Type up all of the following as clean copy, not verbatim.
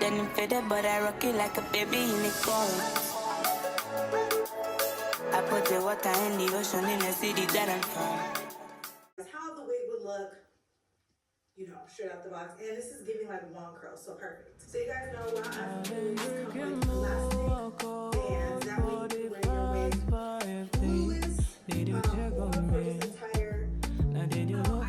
Denim faded, but I rock it like a baby in a cold. I put the water in the ocean in the city that I'm from. How the wig would look, you know, straight out the box. And this is giving like one curl, so perfect. So you guys know why I wigs come with elastic bands. That way you can wear your wig glueless for this entire I did not wash.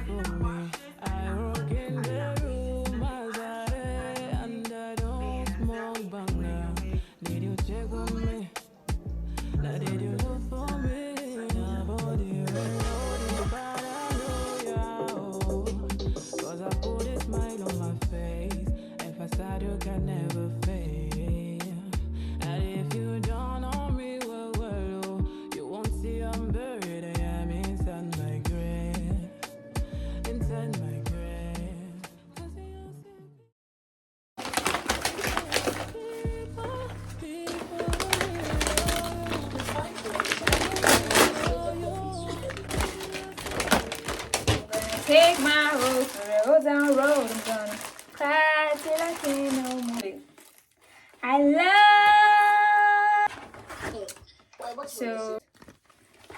Take my road for the road down road. I'm gonna cry till I can no more. I love so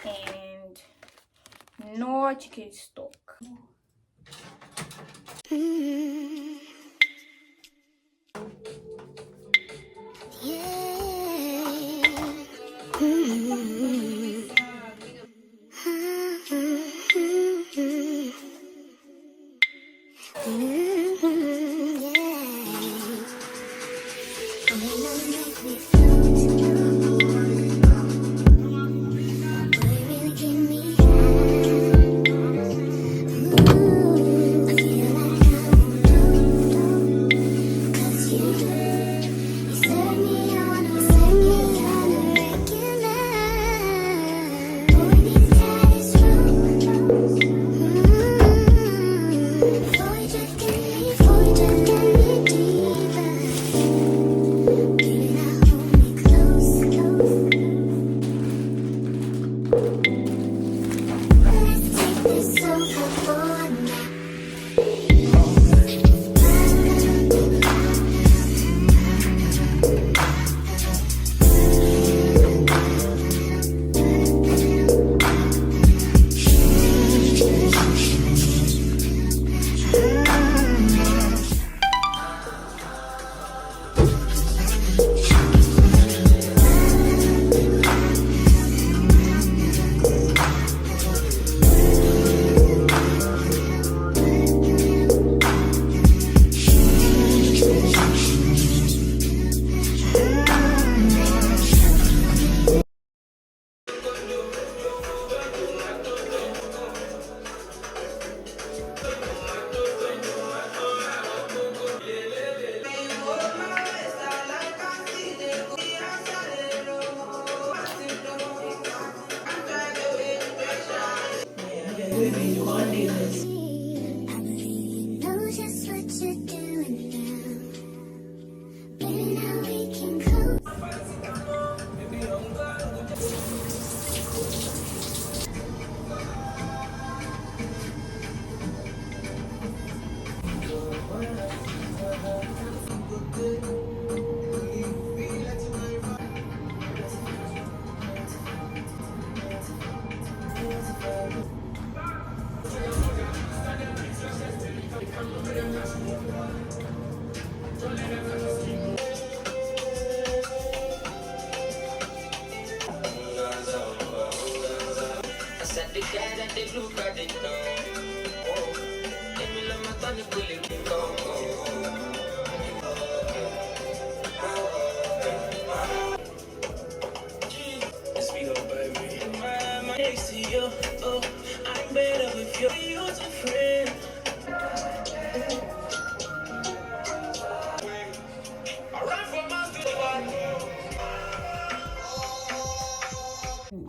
and no chicken stock.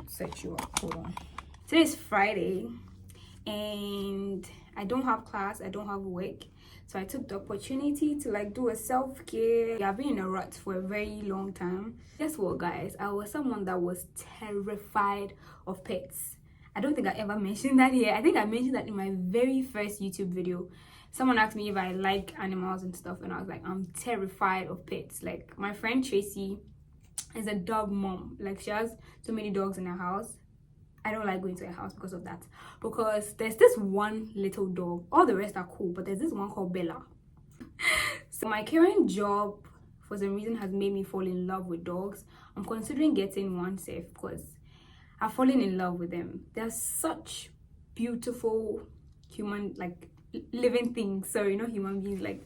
Set you up. Hold on. Today is Friday and I don't have class, I don't have work, so I took the opportunity to like do a self-care. I've been in a rut for a very long time. Guess what, guys? I was someone that was terrified of pets. I don't think I ever mentioned that here. I think I mentioned that in my very first YouTube video. someone asked me if I like animals and stuff, and I was like, I'm terrified of pets. Like, my friend Tracy is a dog mom. Like, she has so many dogs in her house. I don't like going to her house because of that. Because there's this one little dog. All the rest are cool, but there's this one called Bella. So my current job, for some reason, has made me fall in love with dogs. I'm considering getting one safe because I've fallen in love with them. They're such beautiful human, like, living things. Sorry, not human beings. Like,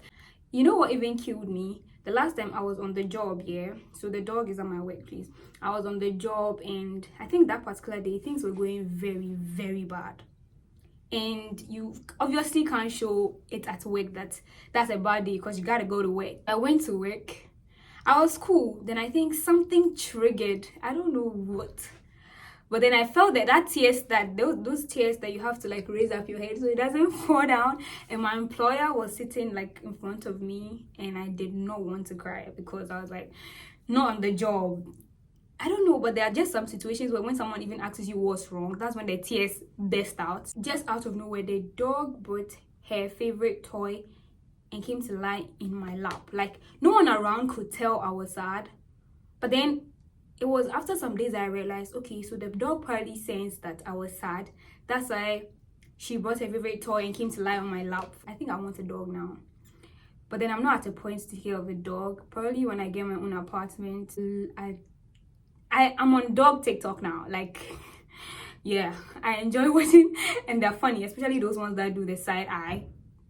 you know what even killed me? The last time I was on the job, yeah, so the dog is at my workplace. I was on the job, and I think that particular day things were going very, very bad. And you obviously can't show it at work that that's a bad day because you gotta go to work. I went to work. I was cool. Then I think something triggered. I don't know what. But then I felt that tears, that those tears that you have to like raise up your head so it doesn't fall down. And my employer was sitting like in front of me, and I did not want to cry because I was like, not on the job. I don't know, but there are just some situations where when someone even asks you what's wrong, that's when the tears burst out. Just out of nowhere, the dog brought her favorite toy and came to lie in my lap. Like, no one around could tell I was sad. But then it was after some days I realized, okay, so the dog probably sensed that I was sad. That's why she brought her favorite toy and came to lie on my lap. I think I want a dog now. But then I'm not at a point to hear of a dog. Probably when I get my own apartment, I'm on dog TikTok now. Like, yeah, I enjoy watching, and they're funny, especially those ones that do the side eye.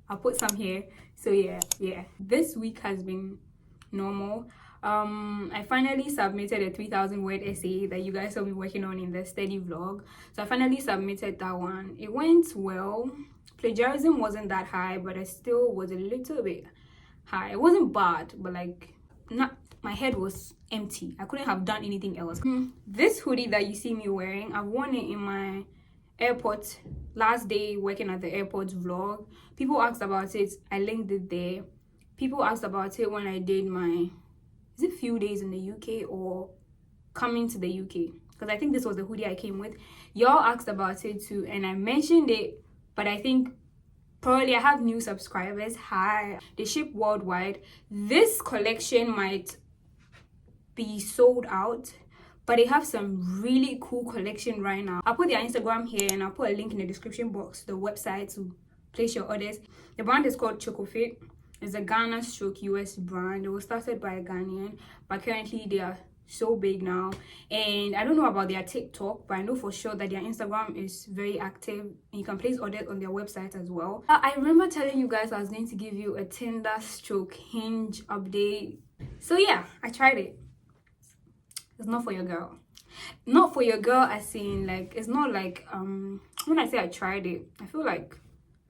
I'll put some here. So yeah. This week has been normal. I finally submitted a 3,000 word essay that you guys saw me working on in the study vlog. So I finally submitted that one. It went well. Plagiarism wasn't that high, but it still was a little bit high. It wasn't bad, but like, not, my head was empty. I couldn't have done anything else. This hoodie that you see me wearing, I've worn it in my airport last day working at the airport vlog. People asked about it. I linked it there. People asked about it when I did my, is it few days in the UK or coming to the UK? Because I think this was the hoodie I came with. Y'all asked about it too, and I mentioned it, but I think probably I have new subscribers. Hi. They ship worldwide. This collection might be sold out, but they have some really cool collection right now. I'll put their Instagram here, and I'll put a link in the description box to the website to place your orders. The brand is called Chocofit. It's a Ghana / US brand. It was started by a Ghanaian, but currently they are so big now. And I don't know about their TikTok, but I know for sure that their Instagram is very active, and you can place orders on their website as well. I remember telling you guys I was going to give you a Tinder / Hinge update. So yeah, I tried it. It's not for your girl. Not for your girl as in, like, it's not like, when I say I tried it, I feel like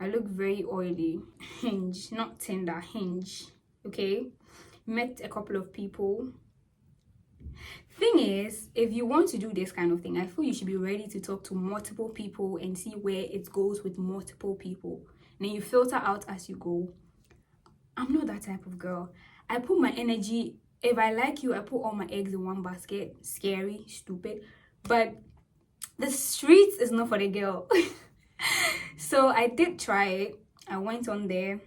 I look very oily. Hinge, not Tinder, Hinge. Okay? Met a couple of people. Thing is, if you want to do this kind of thing, I feel you should be ready to talk to multiple people and see where it goes with multiple people. And then you filter out as you go. I'm not that type of girl. I put my energy, if I like you, I put all my eggs in one basket. Scary, stupid. But the streets is not for the girl. So I did try it. I went on there,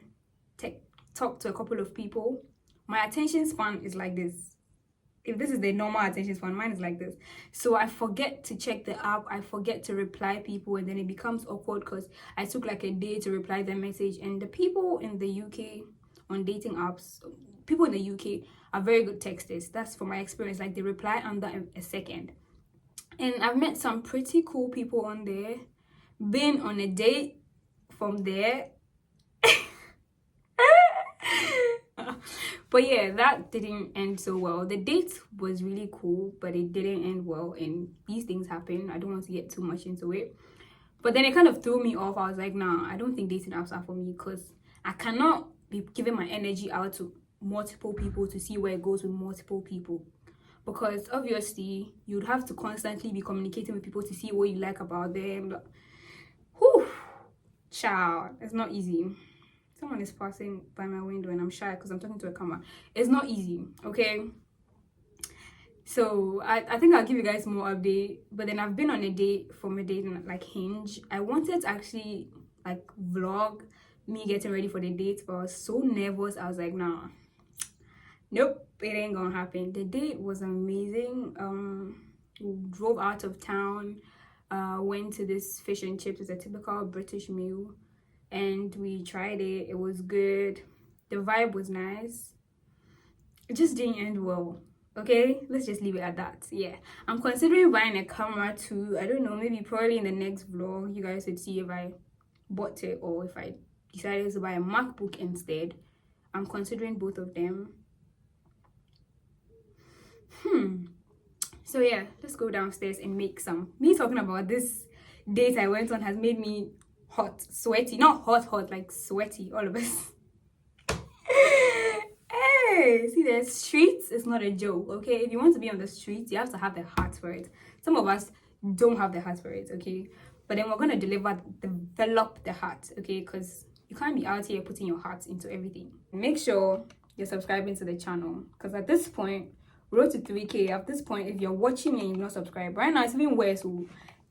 talked to a couple of people. My attention span is like this. If this is the normal attention span, mine is like this. So I forget to check the app. I forget to reply people, and then it becomes awkward because I took like a day to reply their message. And the people in the UK on dating apps, people in the UK are very good texters. That's from my experience. Like, they reply under a second. And I've met some pretty cool people on there. Been on a date from there. But yeah, that didn't end so well. The date was really cool, but it didn't end well, and these things happen. I don't want to get too much into it. But then it kind of threw me off. I was like, nah, I don't think dating apps are for me, because I cannot be giving my energy out to multiple people to see where it goes with multiple people. Because obviously, you'd have to constantly be communicating with people to see what you like about them. Whew, child, it's not easy. Someone is passing by my window and I'm shy because I'm talking to a camera. It's not easy, okay? So I think I'll give you guys more update. But then I've been on a date from a date like Hinge. I wanted to actually like vlog me getting ready for the date, but I was so nervous. I was like, nah, nope, it ain't gonna happen. The date was amazing. We drove out of town, went to this fish and chips. It's a typical British meal, and we tried it. It was good. The vibe was nice. It just didn't end well. Okay, let's just leave it at that. Yeah, I'm considering buying a camera too. I don't know, maybe probably in the next vlog you guys would see if I bought it or if I decided to buy a MacBook instead. I'm considering both of them. So yeah, let's go downstairs and make some. Me talking about this date I went on has made me hot, sweaty. Not hot, like sweaty, all of us. Hey, see, the streets is not a joke, okay? If you want to be on the streets, you have to have the heart for it. Some of us don't have the heart for it, okay? But then we're gonna develop the heart, okay? Because you can't be out here putting your heart into everything. Make sure you're subscribing to the channel, because at this point, road to 3K. At this point, if you're watching me and you've not subscribed, right now it's even worse.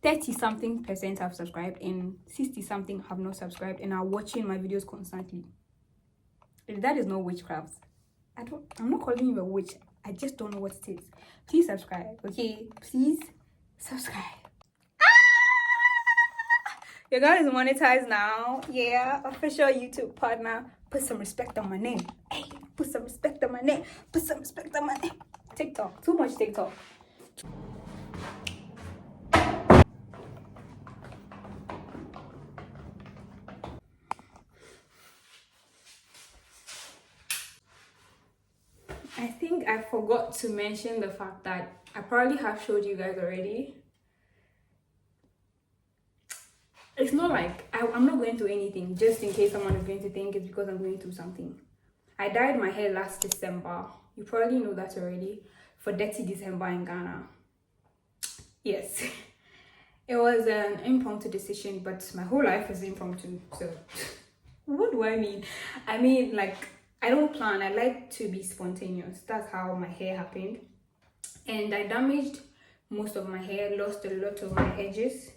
30-something% have subscribed and 60-something have not subscribed and are watching my videos constantly. If that is not witchcraft, I'm not calling you a witch. I just don't know what it is. Please subscribe, okay? Please subscribe. Your girl is monetized now. Yeah, official YouTube partner. Put some respect on my name. Hey, put some respect on my name. Put some respect on my name. TikTok. Too much TikTok. I think I forgot to mention the fact that I probably have showed you guys already. It's not like I'm not going through anything, just in case someone is going to think it's because I'm going through something. I dyed my hair last December. You probably know that already. For Dirty December in Ghana. Yes. It was an impromptu decision, but my whole life is impromptu. So what do I mean? I mean, like, I don't plan. I like to be spontaneous. That's how my hair happened. And I damaged most of my hair, lost a lot of my edges.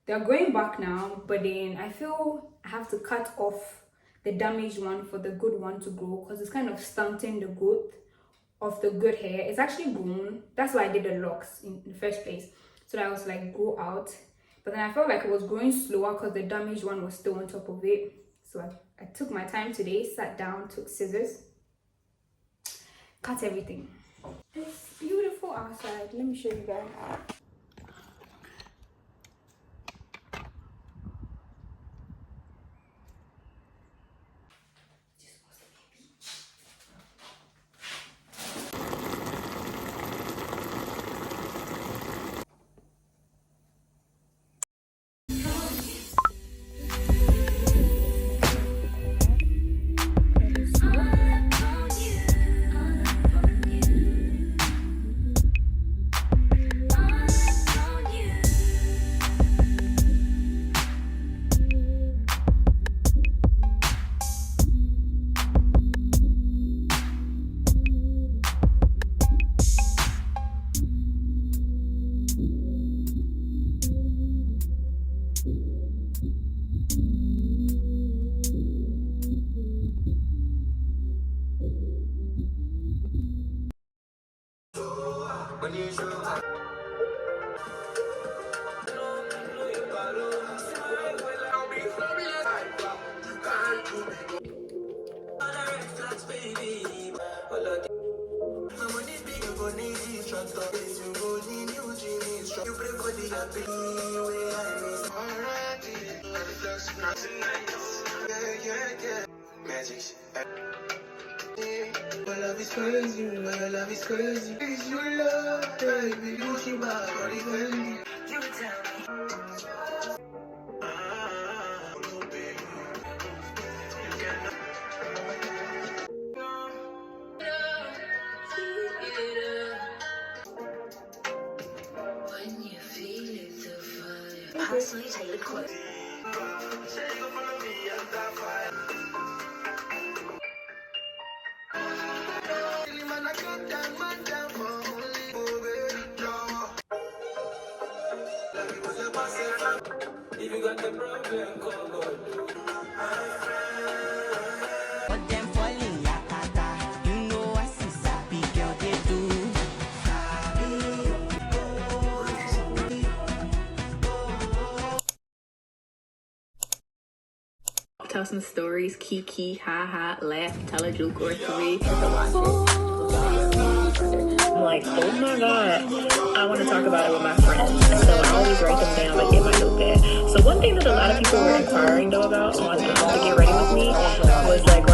They're growing back now, but then I feel I have to cut off the damaged one for the good one to grow, because it's kind of stunting the growth of the good hair. It's actually grown. That's why I did the locks in the first place, so that I was like grow out. But then I felt like it was growing slower because the damaged one was still on top of it. So I took my time today, sat down, took scissors, cut everything. It's beautiful outside. Let me show you guys. Love is crazy, love is crazy. Is your love, baby? Gucci bag, or the Fendi? You tell me. Oh, baby. You cannot. When you feel it, the fire. Personally tailored quote. Say you follow me and that fire. If you got the problem, call God. tell some stories, kiki, ha ha, laugh, tell a joke or three. I'm like, oh my god, I want to talk about it with my friends. So I always write them down like in my notepad. So one thing that a lot of people were inquiring though about on to get ready with me was like